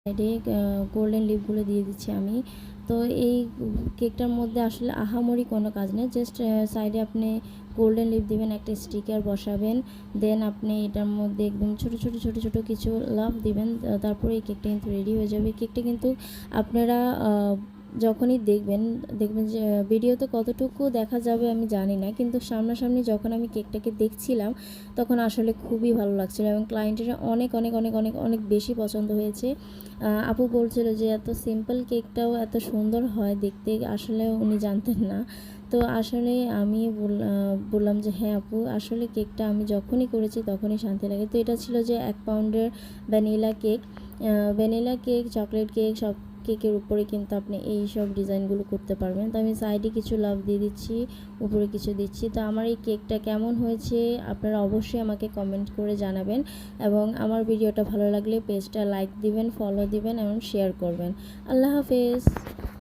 সাইডে গোল্ডেন লিপগুলো দিয়ে দিচ্ছি আমি। তো এই কেকটার মধ্যে আসলে আহামরি কোনো কাজ নেই, জাস্ট সাইডে আপনি গোল্ডেন লিপ দিবেন, একটা স্টিকার বসাবেন, দেন আপনি এটার মধ্যে একদম ছোট ছোট ছোট ছোট কিছু লাভ দিবেন, তারপরে এই কেকটা কিন্তু রেডি হয়ে যাবে। কেকটা কিন্তু আপনারা যখনই দেখবেন যে ভিডিওতে কতটুকু দেখা যাবে আমি জানি না, কিন্তু সামনাসামনি যখন আমি কেকটাকে দেখছিলাম তখন আসলে খুবই ভালো লাগছিল এবং ক্লায়েন্টেরা অনেক অনেক অনেক অনেক অনেক বেশি পছন্দ হয়েছে। আপু বলছিল যে এত সিম্পল কেকটাও এত সুন্দর হয় দেখতে, আসলে উনি জানতেন না। তো আসলে আমি বললাম যে হ্যাঁ আপু, আসলে কেকটা আমি যখনই করেছি তখনই শান্তি লাগে। তো এটা ছিল যে 1 পাউন্ডের ভ্যানিলা কেক, চকলেট কেক, সব কেকের উপরে কিন্তু আপনি এই সব ডিজাইনগুলো করতে পারবেন। তো আমি সাইডে কিছু লাভ দিয়ে দিচ্ছি, উপরে কিছু দিচ্ছি। তো আমার এই কেকটা কেমন হয়েছে আপনারা অবশ্যই আমাকে কমেন্ট করে জানাবেন, এবং আমার ভিডিওটা ভালো লাগলে পেজটা লাইক দিবেন, ফলো দিবেন এবং শেয়ার করবেন। আল্লাহ হাফেজ।